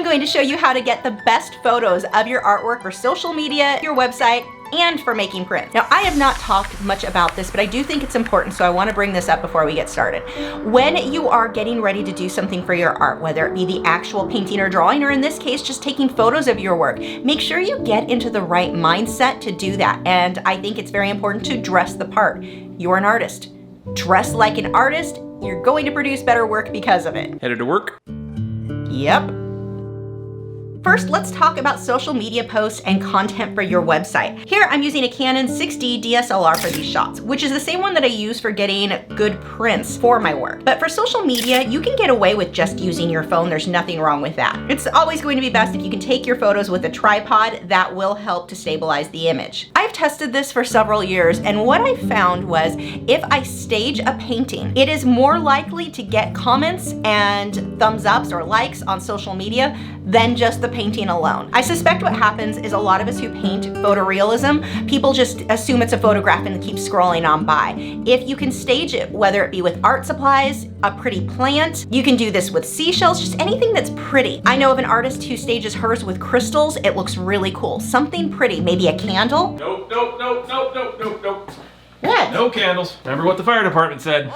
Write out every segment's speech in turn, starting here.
going to show you how to get the best photos of your artwork for social media, your website, and for making prints. Now, I have not talked much about this, but I do think it's important, so I want to bring this up before we get started. When you are getting ready to do something for your art, whether it be the actual painting or drawing, or in this case, just taking photos of your work, make sure you get into the right mindset to do that. And I think it's very important to dress the part. You're an artist. Dress like an artist. You're going to produce better work because of it. Headed to work? Yep. First, let's talk about social media posts and content for your website. Here, I'm using a Canon 6D DSLR for these shots, which is the same one that I use for getting good prints for my work. But for social media, you can get away with just using your phone. There's nothing wrong with that. It's always going to be best if you can take your photos with a tripod. That will help to stabilize the image. I've tested this for several years, and what I found was if I stage a painting, it is more likely to get comments and thumbs ups or likes on social media than just the painting alone. I suspect what happens is a lot of us who paint photorealism, people just assume it's a photograph and keep scrolling on by. If you can stage it, whether it be with art supplies, a pretty plant, you can do this with seashells, just anything that's pretty. I know of an artist who stages hers with crystals. It looks really cool. Something pretty, maybe a candle. Nope, nope, nope, nope, nope, nope, nope. What? No candles. Remember what the fire department said.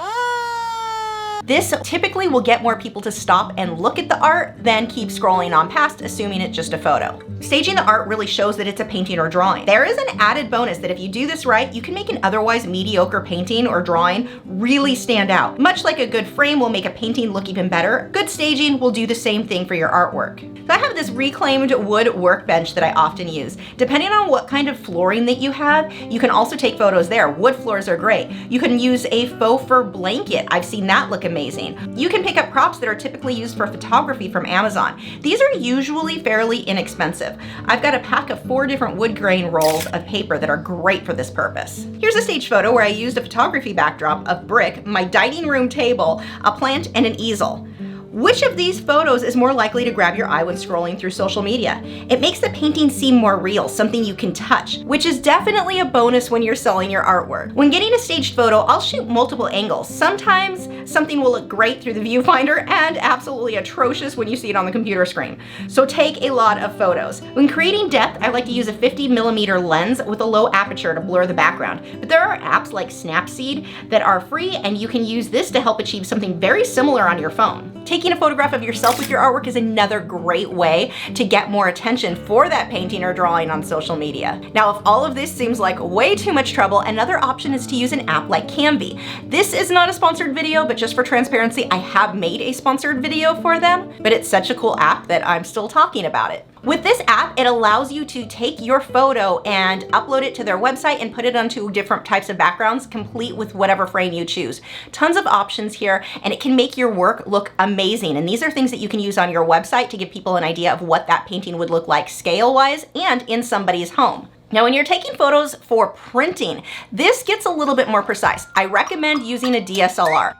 This typically will get more people to stop and look at the art than keep scrolling on past, assuming it's just a photo. Staging the art really shows that it's a painting or drawing. There is an added bonus that if you do this right, you can make an otherwise mediocre painting or drawing really stand out. Much like a good frame will make a painting look even better, good staging will do the same thing for your artwork. So I have this reclaimed wood workbench that I often use. Depending on what kind of flooring that you have, you can also take photos there. Wood floors are great. You can use a faux fur blanket. I've seen that look amazing. You can pick up props that are typically used for photography from Amazon. These are usually fairly inexpensive. I've got a pack of 4 different wood grain rolls of paper that are great for this purpose. Here's a stage photo where I used a photography backdrop of brick, my dining room table, a plant, and an easel. Which of these photos is more likely to grab your eye when scrolling through social media? It makes the painting seem more real, something you can touch, which is definitely a bonus when you're selling your artwork. When getting a staged photo, I'll shoot multiple angles. Sometimes something will look great through the viewfinder and absolutely atrocious when you see it on the computer screen. So take a lot of photos. When creating depth, I like to use a 50mm lens with a low aperture to blur the background. But there are apps like Snapseed that are free, and you can use this to help achieve something very similar on your phone. Taking a photograph of yourself with your artwork is another great way to get more attention for that painting or drawing on social media. Now, if all of this seems like way too much trouble, another option is to use an app like Canvy. This is not a sponsored video, but just for transparency, I have made a sponsored video for them, but it's such a cool app that I'm still talking about it. With this app, it allows you to take your photo and upload it to their website and put it onto different types of backgrounds, complete with whatever frame you choose. Tons of options here, and it can make your work look amazing. And these are things that you can use on your website to give people an idea of what that painting would look like scale-wise and in somebody's home. Now, when you're taking photos for printing, this gets a little bit more precise. I recommend using a DSLR.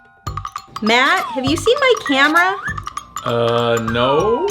Matt, have you seen my camera? No.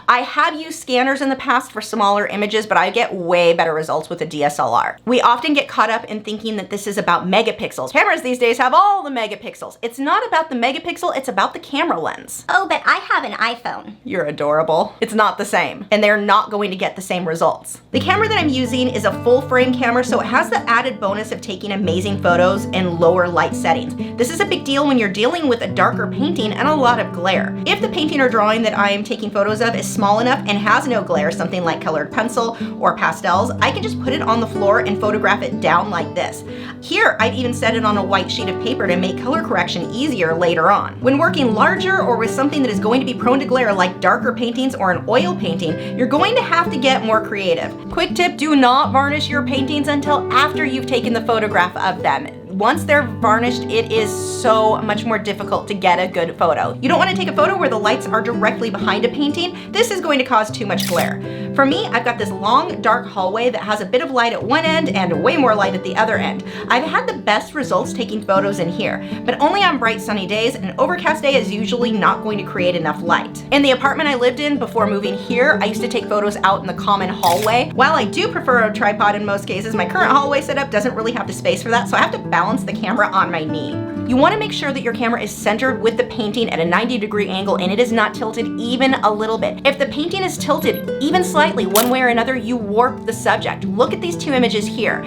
I have used scanners in the past for smaller images, but I get way better results with a DSLR. We often get caught up in thinking that this is about megapixels. Cameras these days have all the megapixels. It's not about the megapixel, it's about the camera lens. Oh, but I have an iPhone. You're adorable. It's not the same, and they're not going to get the same results. The camera that I'm using is a full frame camera, so it has the added bonus of taking amazing photos in lower light settings. This is a big deal when you're dealing with a darker painting and a lot of glare. If the painting or drawing that I am taking photos of is small enough and has no glare, something like colored pencil or pastels, I can just put it on the floor and photograph it down like this. Here, I've even set it on a white sheet of paper to make color correction easier later on. When working larger or with something that is going to be prone to glare like darker paintings or an oil painting, you're going to have to get more creative. Quick tip, do not varnish your paintings until after you've taken the photograph of them. once they're varnished, it is so much more difficult to get a good photo. You don't want to take a photo where the lights are directly behind a painting. This is going to cause too much glare. For me, I've got this long, dark hallway that has a bit of light at one end and way more light at the other end. I've had the best results taking photos in here, but only on bright sunny days. An overcast day is usually not going to create enough light. In the apartment I lived in before moving here, I used to take photos out in the common hallway. While I do prefer a tripod in most cases, my current hallway setup doesn't really have the space for that, so I have to balance the camera on my knee. You want to make sure that your camera is centered with the painting at a 90-degree angle and it is not tilted even a little bit. If the painting is tilted even slightly one way or another, you warp the subject. Look at these two images here.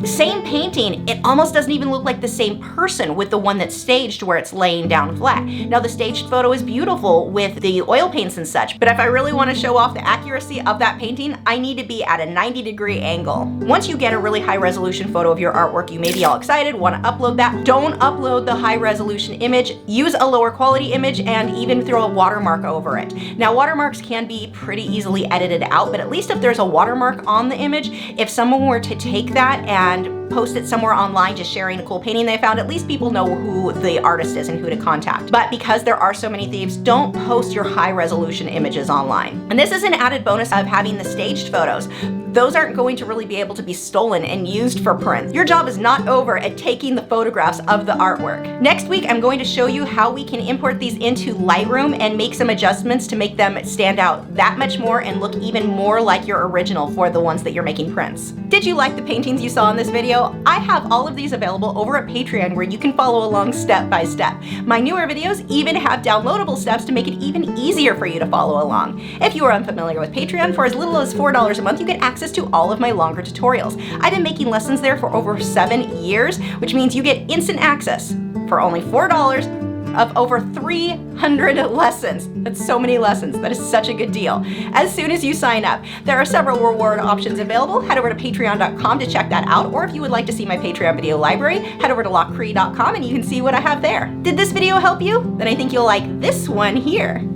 Same painting, it almost doesn't even look like the same person with the one that's staged where it's laying down flat. Now the staged photo is beautiful with the oil paints and such, but if I really want to show off the accuracy of that painting, I need to be at a 90-degree angle. Once you get a really high resolution photo of your artwork, you may be all excited, want to upload that. Don't upload the high resolution image. Use a lower quality image and even throw a watermark over it. Now watermarks can be pretty easily edited out, but at least if there's a watermark on the image, if someone were to take that and post it somewhere online just sharing a cool painting they found, at least people know who the artist is and who to contact. But because there are so many thieves, don't post your high resolution images online. And this is an added bonus of having the staged photos. Those aren't going to really be able to be stolen and used for prints. Your job is not over at taking the photographs of the artwork. Next week, I'm going to show you how we can import these into Lightroom and make some adjustments to make them stand out that much more and look even more like your original for the ones that you're making prints. Did you like the paintings you saw in this video? I have all of these available over at Patreon where you can follow along step by step. My newer videos even have downloadable steps to make it even easier for you to follow along. If you are unfamiliar with Patreon, for as little as $4 a month, you get access to all of my longer tutorials. I've been making lessons there for over 7 years, which means you get instant access for only $4 of over 300 lessons. That's so many lessons. That is such a good deal. As soon as you sign up, there are several reward options available. Head over to patreon.com to check that out, or if you would like to see my Patreon video library, head over to lockcree.com and you can see what I have there. Did this video help you? Then I think you'll like this one here.